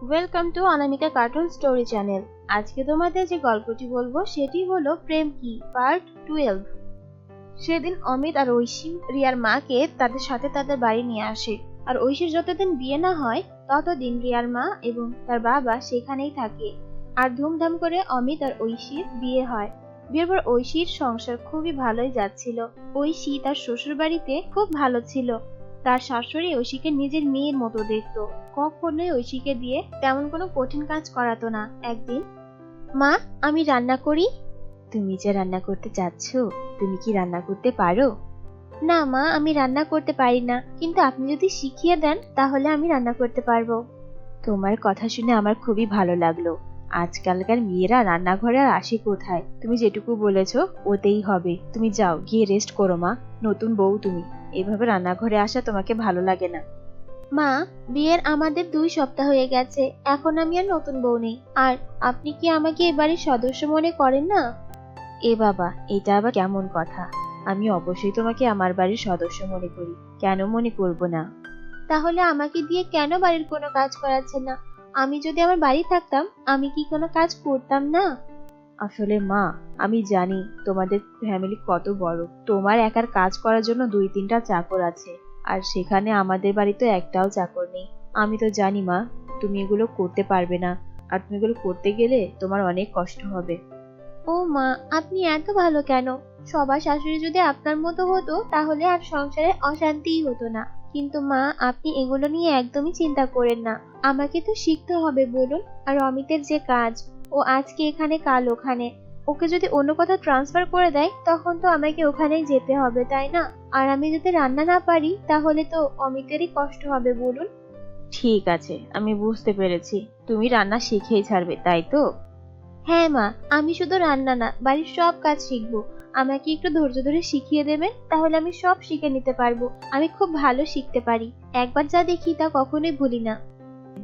Welcome to Anamika cartoon story channel. আজকে তোমাদের যে গল্পটি বলবো সেটি হলো প্রেম কি পার্ট 12। সেদিন অমিত আর ঐশী রিয়ার মাকে তাদের সাথে তাদের বাড়ি নিয়ে আসে। আর ঐশীর যতদিন বিয়ে না হয় ততদিন রিয়ার মা এবং তার বাবা সেখানেই থাকে। আর ধুমধাম করে অমিত আর ঐশীর বিয়ে হয়। বিয়ের পর ঐশীর সংসার খুবই ভালোই যাচ্ছিল। ঐশী তার শ্বশুর বাড়িতে খুব ভালো ছিল। তার শাশুড়ি ঐশীকে নিজের মেয়ের মতো দেখতো। কখনোই ঐশীকে দিয়ে তেমন কোনো কঠিন কাজ করাতো না। একদিন, মা, আমি রান্না করি। তুমি যে রান্না করতে চাচ্ছ, তুমি কি রান্না করতে পারো? না মা, আমি রান্না করতে পারি না, কিন্তু আপনি যদি শিখিয়ে দেন তাহলে আমি রান্না করতে পারবো। তোমার কথা শুনে আমার খুবই ভালো লাগলো। আজকালকার মেয়েরা রান্নাঘরে আর আসে কোথায়? তুমি যেটুকু বলেছো ওতেই হবে। তুমি যাও, গিয়ে রেস্ট করো মা। নতুন বউ তুমি, এভাবে রান্নাঘরে আসা তোমাকে ভালো লাগে না। মা, বিয়ের আমাদের 2 সপ্তাহ হয়ে গেছে, এখন আমি আর নতুন বউ নেই। আর আপনি কি আমাকে এবারের সদস্য মনে করেন না? এ বাবা, এটা আবার কেমন কথা? আমি অবশ্যই তোমাকে আমার বাড়ির সদস্য মনে করি। কেন মনে করব না? তাহলে আমাকে দিয়ে কেন বাড়ির কোনো কাজ করাচ্ছেন না? আমি যদি আমার বাড়ি থাকতাম, আমি কি কোনো কাজ করতাম না? আসলে মা, আমি জানি তোমাদের ফ্যামিলি কত বড়। তোমার একার কাজ করার জন্য 2-3টা চাকর আছে, আর সেখানে আমাদের বাড়িতে একটাও চাকর নেই। আমি তো জানি মা, তুমি এগুলো করতে পারবে না। আর তুমি এগুলো করতে গেলে তোমার অনেক কষ্ট হবে। ও মা, আপনি এত ভালো কেন? সবার শাশুড়ি যদি আপনার মতো হতো তাহলে আর সংসারে অশান্তিই হতো না। কিন্তু মা, আপনি এগুলো নিয়ে একদমই চিন্তা করেন না। আমাকে তো শিখতে হবে বলুন। আর অমিতের যে কাজ, ও আজকে এখানে কাল ওখানে। ওকে যদি অন্য কোথাও ট্রান্সফার করে দেয় তখন তো আমাকে ওখানেই যেতে হবে, তাই না? আর আমি যদি রান্না না পারি তাহলে তো অমিতেরই কষ্ট হবে বলুন। ঠিক আছে, আমি বুঝতে পেরেছি। তুমি রান্না শিখেই ছাড়বে, তাই তো? হ্যাঁ মা, আমি শুধু রান্না না, বাড়ির সব কাজ শিখবো। আমাকে একটু ধৈর্য ধরে শিখিয়ে দেবেন, তাহলে আমি সব শিখে নিতে পারবো। আমি খুব ভালো শিখতে পারি। একবার যা দেখি তা কখনোই ভুলি না।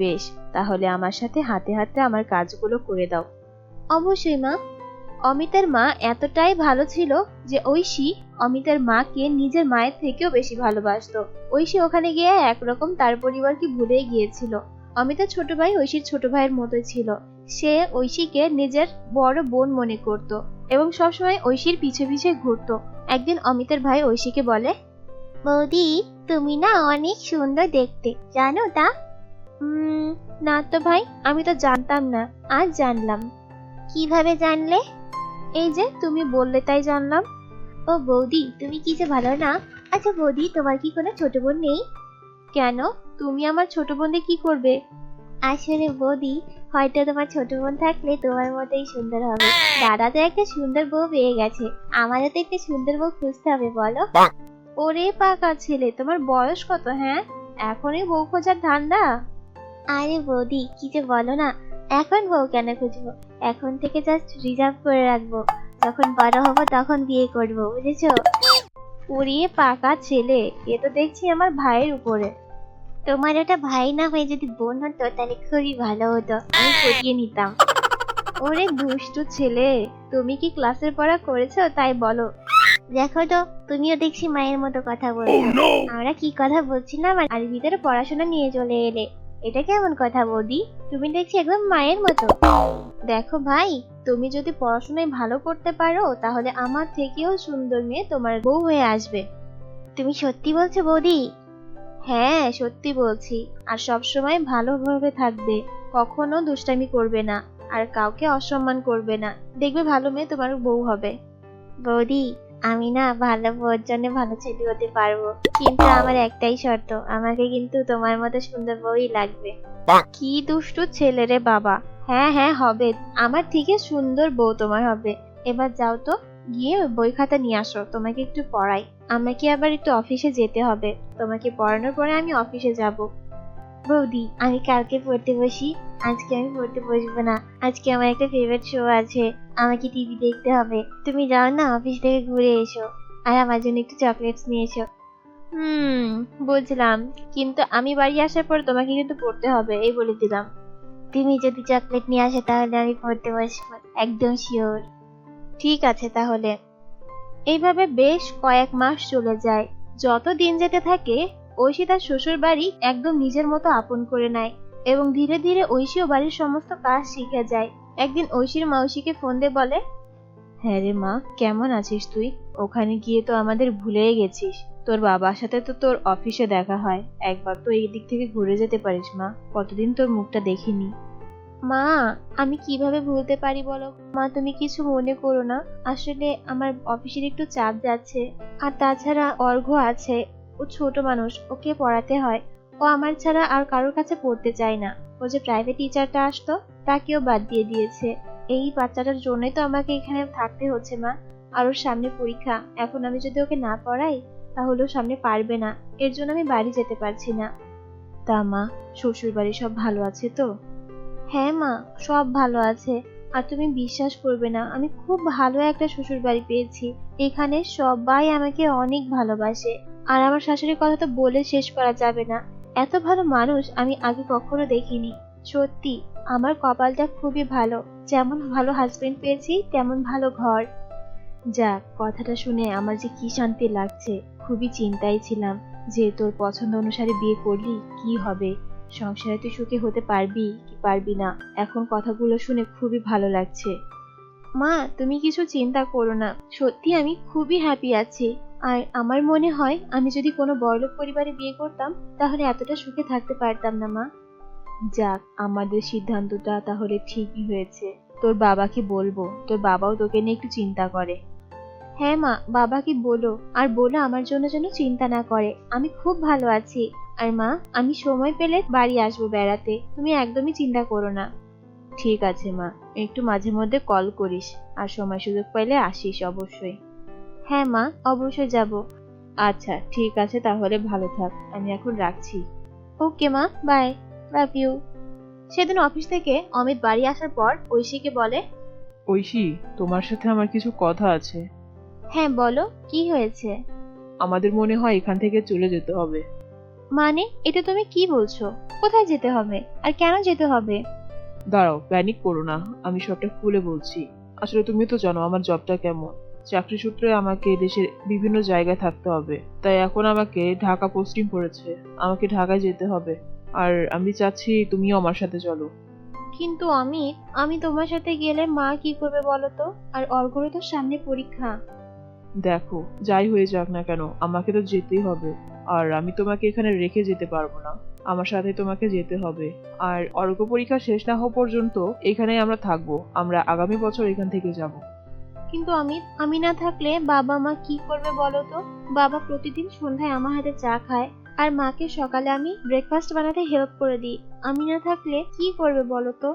বেশ, তাহলে আমার সাথে হাতে হাতে আমার কাজগুলো করে দাও। অবশ্যই মা। অমিতের মা এতটাই ভালো ছিল যে ঐশী অমিতের মাকে নিজের মায়ের থেকেও বেশি ভালোবাসতো। ঐশী ওখানে গিয়ে একরকম তার পরিবারকে ভুলেই গিয়েছিল। অমিতের ছোট ভাই ঐশীর ছোট ভাইয়ের মতোই ছিল। সে ঐশীকে নিজের বড় বোন মনে করত এবং সবসময় ঐশীর পিছে পিছে ঘুরতো। একদিন অমিতের ভাই ঐশীকে বলে, বৌদি, তুমি না অনেক সুন্দর দেখতে, জানো তা? না তো ভাই, আমি তো জানতাম না, আজ জানলাম। কিভাবে জানলে? এই যে তুমি বললে তাই জানলাম। ও বৌদি, তুমি কি যে ভালো না। আচ্ছা বৌদি, তোমার কি কোনো ছোট বোন নেই? কেন, তুমি আমার ছোট বোন দিয়ে কি করবে? আসলে বৌদি, হয়তো তোমার ছোট বোন থাকলে তোমার মতোই সুন্দর হবে। দাদা তো একটা সুন্দর বউ পেয়ে গেছে, আমারও তো একটা সুন্দর বউ খুঁজতে হবে, বলো। ওরে পাকা ছেলে, তোমার বয়স কত? হ্যাঁ, এখনই বউ খোঁজার ধান্দা? আরে বৌদি, কি যে বলো না। এখন বউ কেন খুঁজবো? এখন থেকে জাস্ট রিজার্ভ করে রাখবো। যখন বড় হব তখন বিয়ে করবো, বুঝেছো? ওরে পাকা ছেলে, এ তো দেখছি আমার ভাইয়ের উপরে। তোমার ওটা ভাই না হয়ে যদি বোন হতো তাহলে খুবই ভালো হতো, আমি পটিয়ে নিতাম। ওরে দুষ্টু ছেলে, তুমি কি ক্লাসের পড়া করেছো তাই বলো? দেখো তো, তুমিও দেখছি মায়ের মতো কথা বলছো। আমরা কি কথা বলছিলাম আর ভিতরে পড়াশোনা নিয়ে চলে এলে। এটা কেমন কথা বৌদি? তুমি দেখছি একদম মায়ের মতো। দেখো ভাই, তুমি যদি পড়াশোনায় ভালো করতে পারো তাহলে আমার থেকেও সুন্দর মেয়ে তোমার বউ হয়ে আসবে। তুমি সত্যি বলছো বৌদি? হ্যাঁ, সত্যি বলছি। আর সবসময় ভালোভাবে থাকবে, কখনো দুষ্টামি করবে না, আর কাউকে অসম্মান করবে না। দেখবে ভালো মেয়ে তোমার বউ হবে। বৌদি, আমি না ভালো বউর জন্য ভালো ছেলে হতে পারবো, কিন্তু আমার একটাই শর্ত, আমাকে কিন্তু তোমার মতো সুন্দর বউই লাগবে। কি দুষ্টু ছেলে রে বাবা। হ্যাঁ হ্যাঁ হবে, আমার থেকে সুন্দর বউ তোমার হবে। এবার যাও তো, গিয়ে বই খাতা নিয়ে আসো, তোমাকে একটু পড়াই। আমাকে আবার একটু অফিসে যেতে হবে। তোমাকে পড়ানোর পরে আমি অফিসে যাব। বৌদি, আমি কালকে পড়তে বসি। আজকে আমি পড়তে বসবো না, আজকে আমার একটা ফেভারিট শো আছে, আমাকে টিভি দেখতে হবে। তুমি যাও না, অফিস থেকে ঘুরে এসো, আর আমার জন্য একটু চকলেটস নিয়ে এসো। হুম, বুঝলাম, কিন্তু আমি বাড়ি আসার পর তোমাকে কিন্তু পড়তে হবে, এই বলে দিলাম। তুমি যদি চকলেট নিয়ে আসো তাহলে আমি পড়তে বসবো, একদম শিওর। ঠিক আছে তাহলে। এইভাবে বেশ কয়েক মাস চলে যায়। যত দিন যেতে থাকে ঐশী তার শ্বশুর বাড়ি একদম নিজের মতো আপন করে নেয়। এবং ধীরে ধীরে ঐশীও বাড়ির সমস্ত কাজ শিখে যায়। একদিন ঐশীর মা ঐশীকে ফোন দিয়ে বলে, হ্যাঁ রে মা, কেমন আছিস তুই? ওখানে গিয়ে তো আমাদের ভুলেই গেছিস। তোর বাবার সাথে তো তোর অফিসে দেখা হয়, একবার তো এই দিক থেকে ঘুরে যেতে পারিস মা, কতদিন তোর মুখটা দেখিনি। মা, আমি কিভাবে ভুলতে পারি বলো? মা, তুমি কিছু মনে করো না, আসলে আমার অফিসের একটু চাপ যাচ্ছে। আর তাছাড়া অর্ঘ্য আছে, ও ছোট মানুষ, ওকে পড়াতে হয়। ও আমার ছাড়া আর কারোর কাছে পড়তে চায় না। ও যে প্রাইভেট টিচারটা আসতো, তাকেও বাদ দিয়ে দিয়েছে। এই বাচ্চাটার জন্যই তো আমাকে এখানে থাকতে হচ্ছে মা। আর ওর সামনে পরীক্ষা, এখন আমি যদি ওকে না পড়াই তাহলে ও সামনে পারবে না। এর জন্য আমি বাড়ি যেতে পারছি না। তা মা, শ্বশুর বাড়ি সব ভালো আছে তো? হ্যাঁ মা, সব ভালো আছে। আর তুমি বিশ্বাস করবে না, আমি খুব ভালো একটা শ্বশুর বাড়ি পেয়েছি। এখানে সবাই আমাকে অনেক ভালোবাসে। আর আমার শাশুড়ির কথা তো বলে শেষ করা যাবে না। এত ভালো মানুষ আমি আগে কখনো দেখিনি। সত্যি, আমার কপালটা খুবই ভালো। যেমন ভালো হাজবেন্ড পেয়েছি, তেমন ভালো ঘর। যাক, কথাটা শুনে আমার যে কি শান্তি লাগছে। খুবই চিন্তায় ছিলাম যে তোর পছন্দ অনুসারে বিয়ে করলি কি হবে, সংসারে তুই সুখী হতে পারবি কি পারবি না। এখন কথাগুলো শুনে খুবই ভালো লাগছে। মা, তুমি কিছু চিন্তা করো না, সত্যি আমি খুবই হ্যাপি আছি। আর আমার মনে হয় আমি যদি কোনো বড়লোক পরিবারে বিয়ে করতাম তাহলে এতটা সুখে থাকতে পারতাম না মা। যাক, আমাদের সিদ্ধান্তটা তাহলে ঠিকই হয়েছে। তোর বাবাকে বলবো, তোর বাবাও তোকে নিয়ে একটু চিন্তা করে। হ্যাঁ মা, বাবাকে বলো, আর বলো আমার জন্য যেন চিন্তা না করে। আমি খুব ভালো আছি। আর মা, আমি সময় পেলে বাড়ি আসবো বেড়াতে, তুমি একদমই চিন্তা করো না। ঠিক আছে মা, একটু মাঝে মধ্যে কল করিস, আর সময় সুযোগ পাইলে আসিস অবশ্যই। হ্যাঁ মা, অবশ্যই যাব। আচ্ছা ঠিক আছে, তাহলে ভালো থাক, আমি এখন রাখছি। ওকে মা, বাই, লাভ ইউ। সেদিন অফিস থেকে অমিত বাড়ি আসার পর ঐশীকে বলে, ঐশী, তোমার সাথে আমার কিছু কথা আছে। হ্যাঁ বলো, কি হয়েছে? আমাদের মনে হয় এখান থেকে চলে যেতে হবে। মানে, এটা তুমি কি বলছো? কোথায় যেতে হবে আর কেন যেতে হবে? দাঁড়াও, প্যানিক করো না, আমি সবটা খুলে বলছি। আসলে তুমি তো জানো আমার জবটা কেমন। চাকরি সূত্রে আমাকে দেশের বিভিন্ন জায়গায় থাকতে হবে, তাই এখন আমাকে ঢাকা পোস্টিং পড়েছে। আমাকে ঢাকায় যেতে হবে। আর আমি চাচ্ছি তুমিও আমার সাথে চলো। কিন্তু অমিত, আমি তোমার সাথে গেলে মা কি করবে বলো তো? আর অর্ঘ্যের তো সামনে পরীক্ষা। দেখো, যাই হয়ে যাক না কেন, আমাকে তো যেতেই হবে। আর আমি তোমাকে এখানে রেখে যেতে পারবো না, আমার সাথে তোমাকে যেতে হবে। আর অর্ঘ পরীক্ষা শেষ না হওয়া পর্যন্ত এখানেই আমরা থাকবো। আমরা আগামী বছর এখান থেকে যাব। কিন্তু অমিত, আমি না থাকলে বাবা মা কি করবে বলো তো? বাবা প্রতিদিন সন্ধ্যায় আমার হাতে চা খায়, আর মাকে সকালে আমি ব্রেকফাস্ট বানাতে হেল্প করে দিই। আমি না থাকলে কি করবে বলো তো?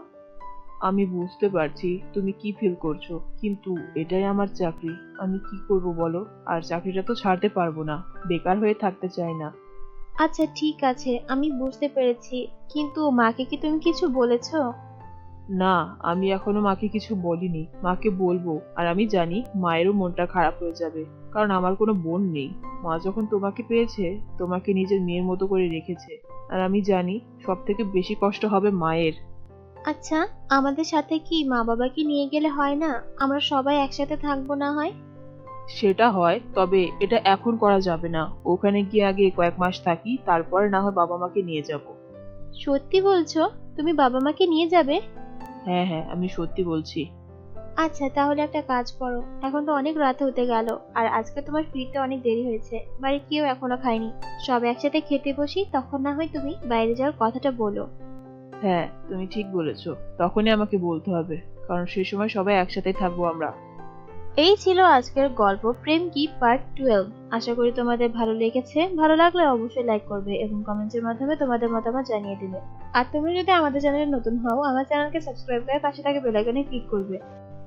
আমি বুঝতে পারছি তুমি কি ফিল করছো, কিন্তু এটাই আমার চাকরি। আমি কি করব বলো? আর চাকরিটা তো ছাড়তে পারবো না, বেকার হয়ে থাকতে চাই না। আচ্ছা ঠিক আছে, আমি বুঝতে পেরেছি। কিন্তু মাকে কি তুমি কিছু বলেছো? না, আমি এখনো মাকে কিছু বলিনি। মাকে বলবো। আর আমি জানি মায়েরও মনটা খারাপ হয়ে যাবে, কারণ আমার কোনো বোন নেই। মা যখন তোমাকে পেয়েছে, তোমাকে নিজের মেয়ের মতো করে রেখেছে। আর আমি জানি সব থেকে বেশি কষ্ট হবে মায়ের। আচ্ছা, আমাদের সাথে কি মা বাবাকে নিয়ে গেলে হয় না? আমরা সবাই একসাথে থাকবো না হয়? সেটা হয়, তবে এটা এখন করা যাবে না। ওখানে গিয়ে আগে কয়েক মাস থাকি, তারপরে না হয় বাবা মাকে নিয়ে যাব। সত্যি বলছো? তুমি বাবা মাকে নিয়ে যাবে? হ্যাঁ হ্যাঁ, আমি সত্যি বলছি। আচ্ছা, তাহলে একটা কাজ করো, এখন তো অনেক রাত হতে গেল। আর আজকে তোমার ফিরতে অনেক দেরি হয়েছে, বাড়ির কেউ এখনো খায়নি। সব একসাথে খেতে বসি, তখন না হয় তুমি বাইরে যাওয়ার কথাটা বলো। হ্যাঁ, তুমি ঠিক বলেছো। তখনই আমাকে বলতে হবে, কারণ সেই সময় সবাই একসাথে থাকবো আমরা। এই ছিল আজকের গল্প প্রেম কি পার্ট 12। আশা করি তোমাদের ভালো লেগেছে। ভালো লাগলে অবশ্যই লাইক করবে এবং কমেন্টের মাধ্যমে তোমাদের মতামত জানিয়ে দিবে। আর তুমি যদি আমাদের চ্যানেলে নতুন হও, আমার চ্যানেলকে সাবস্ক্রাইব করে পাশে থাকা বেল আইকনে ক্লিক করবে।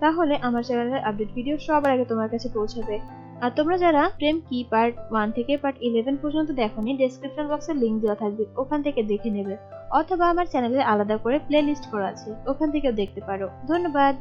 তাহলে আমার চ্যানেলের আপডেট ভিডিও সবার আগে তোমার কাছে পৌঁছাবে। আর তোমরা যারা প্রেম কি পার্ট 1 থেকে পার্ট 11 পর্যন্ত দেখোনি, ডেসক্রিপশন বক্সে লিংক দেওয়া থাকবে, ওখান থেকে দেখে নেবে। অথবা আমার চ্যানেলে আলাদা করে প্লে লিস্ট করা আছে, ওখান থেকেও দেখতে পারো। ধন্যবাদ।